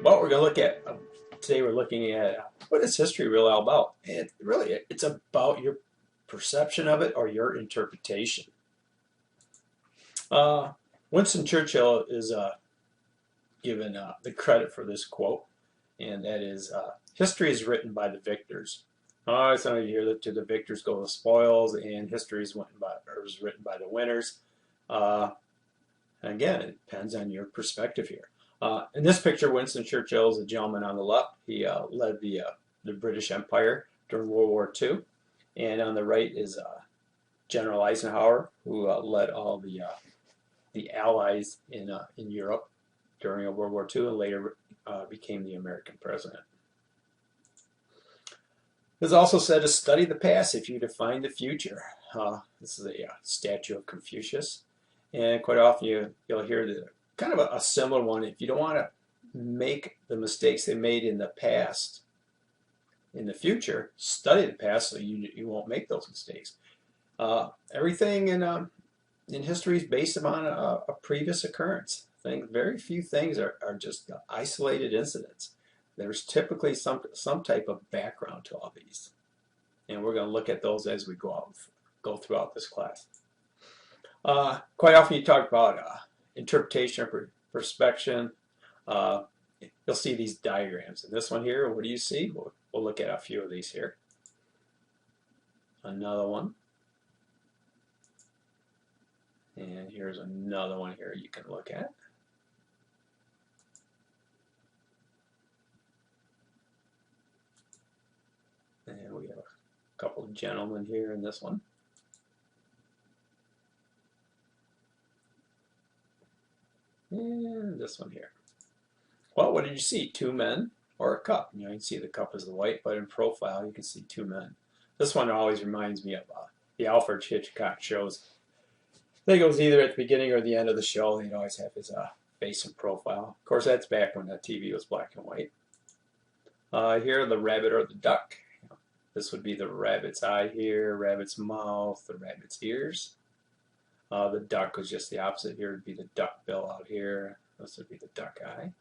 Well, we're going to look at today. We're looking at what is history really all about, and really, it's about your perception of it or your interpretation. Uh, Winston Churchill is given the credit for this quote, and that is, "History is written by the victors." Some of you hear that to the victors go the spoils, and history is written by the winners. Uh, Again, it depends on your perspective here. In this picture, Winston Churchill is a gentleman on the left. He led the British Empire during World War II. And on the right is General Eisenhower, who led all the Allies in Europe during World War II and later became the American president. It's also said to study the past if you define the future. This is a statue of Confucius. And quite often you'll hear kind of a similar one. If you don't want to make the mistakes they made in the past in the future, study the past so you won't make those mistakes. Everything in history is based upon a previous occurrence. Very few things are just isolated incidents. There's typically some type of background to all these. And we're going to look at those as we go throughout this class. Quite often you talk about interpretation or perspection. You'll see these diagrams. In this one here, what do you see? We'll look at a few of these here. Another one. And here's another one here you can look at. And we have a couple of gentlemen here in this one. And this one here. Well, what did you see? Two men or a cup? You can see the cup is the white, but in profile you can see two men. This one always reminds me of the Alfred Hitchcock shows. I think it was either at the beginning or the end of the show. He'd always have his face in profile. Of course, that's back when the TV was black and white. Here, the rabbit or the duck. This would be the rabbit's eye here, rabbit's mouth, the rabbit's ears. The duck was just the opposite. Here would be the duck bill out here. This would be the duck eye.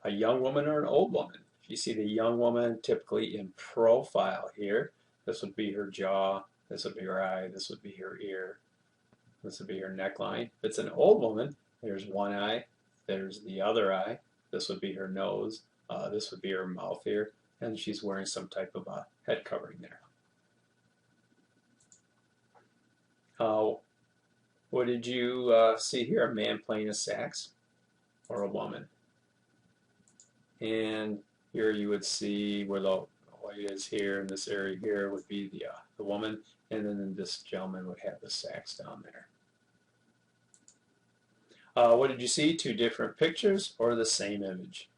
A young woman or an old woman. If you see the young woman typically in profile here, this would be her jaw, this would be her eye, this would be her ear, this would be her neckline. If it's an old woman, there's one eye, there's the other eye, this would be her nose, this would be her mouth here, and she's wearing some type of head covering there. What did you see here? A man playing a sax or a woman? And here you would see where the white is here, in this area here would be the woman, and then this gentleman would have the sax down there. What did you see? Two different pictures or the same image?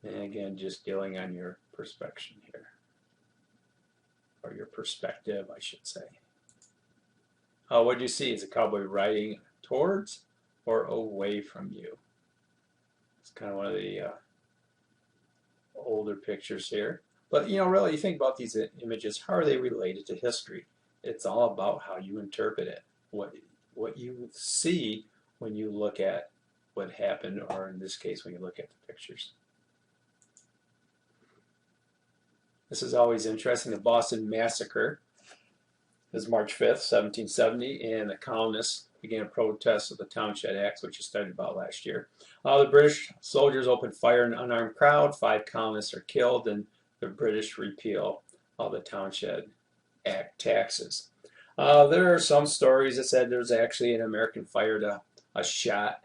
And again, just dealing on your perspection here, or your perspective, I should say. What do you see? Is a cowboy riding towards or away from you? It's kind of one of the older pictures here. But really, you think about these images, how are they related to history? It's all about how you interpret it, what you see when you look at what happened, or in this case, when you look at the pictures. This is always interesting. The Boston Massacre is March 5th, 1770, and the colonists began a protest of the Townshend Acts, which was studied about last year. The British soldiers opened fire on an unarmed crowd. 5 colonists are killed, and the British repeal the Townshend Act taxes. There are some stories that said there was actually an American fired a shot,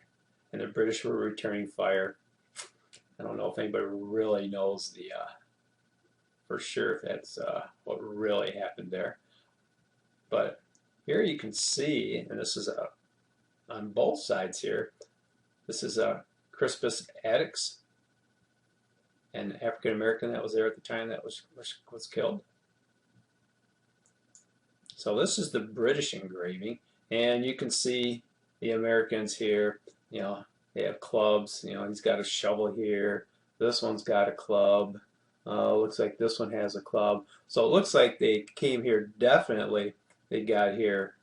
and the British were returning fire. I don't know if anybody really knows for sure if that's what really happened there. But here you can see, and this is on both sides here, this is Crispus Attucks, an African American that was there at the time that was killed. So this is the British engraving, and you can see the Americans here. They have clubs. He's got a shovel here. This one's got a club. Looks like this one has a club. So it looks like they came here definitely. They got here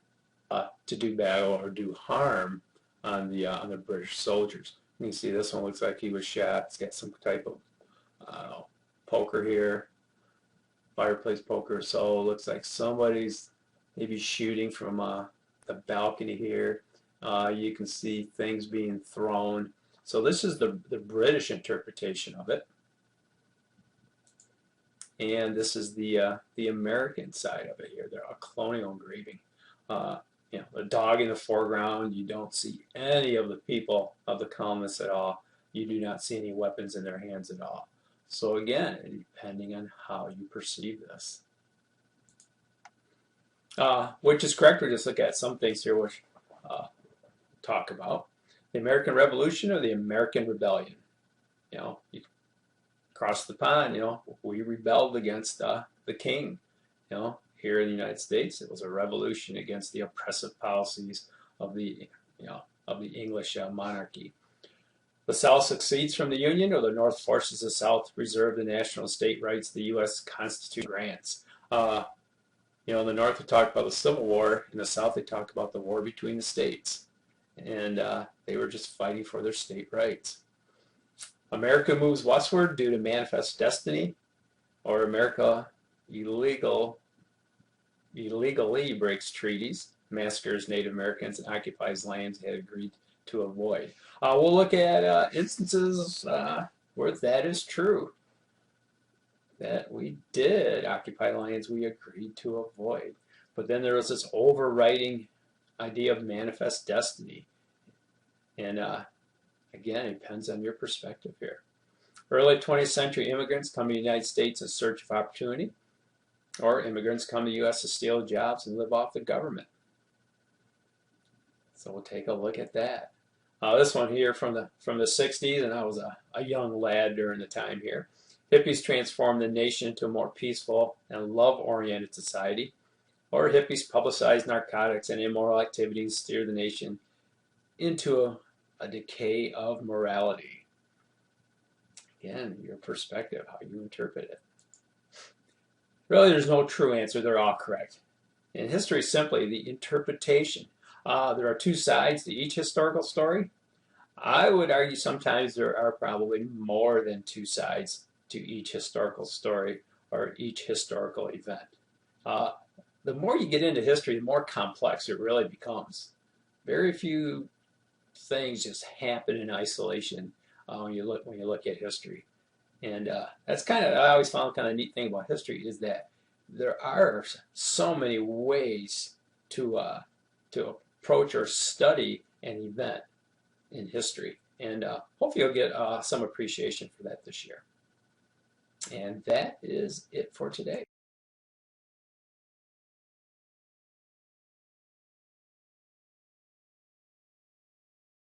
to do battle or do harm on the British soldiers. You can see this one looks like he was shot. It's got some type of I don't know, poker here, fireplace poker. So it looks like somebody's maybe shooting from the balcony here. You can see things being thrown. So this is the British interpretation of it. And this is the American side of it here. They're a colonial engraving. You know, a dog in the foreground. You don't see any of the people of the colonists at all. You do not see any weapons in their hands at all. So again, depending on how you perceive this. Which is correct. We'll just look at some things here which talk about the American Revolution or the American Rebellion. You know, you cross the pond, you know, we rebelled against the king. You know, here in the United States, it was a revolution against the oppressive policies of the, you know, of the English monarchy. The South succeeds from the Union, or the North forces the South to preserve the national state rights the U.S. Constitution grants. You know, in the North, they talk about the Civil War. In the South, they talk about the war between the states. And they were just fighting for their state rights. America moves westward due to manifest destiny, or America illegally breaks treaties, massacres Native Americans, and occupies lands it had agreed to avoid. We'll look at instances where that is true, that we did occupy lands we agreed to avoid. But then there was this overriding idea of manifest destiny. And again, it depends on your perspective here. Early 20th century immigrants come to the United States in search of opportunity, or immigrants come to the U.S. to steal jobs and live off the government. So we'll take a look at that. This one here from the 60s, and I was a young lad during the time here. Hippies transformed the nation into a more peaceful and love-oriented society, or hippies publicized narcotics and immoral activities, steered the nation into a decay of morality. Again, your perspective, how you interpret it. Really, there's no true answer. They're all correct. In history, simply the interpretation. There are two sides to each historical story. I would argue sometimes there are probably more than two sides to each historical story or each historical event. The more you get into history, the more complex it really becomes. Very few things just happen in isolation when you look at history. And that's kind of, I always found kind of a neat thing about history is that there are so many ways to approach or study an event in history. And hopefully you'll get some appreciation for that this year. And that is it for today.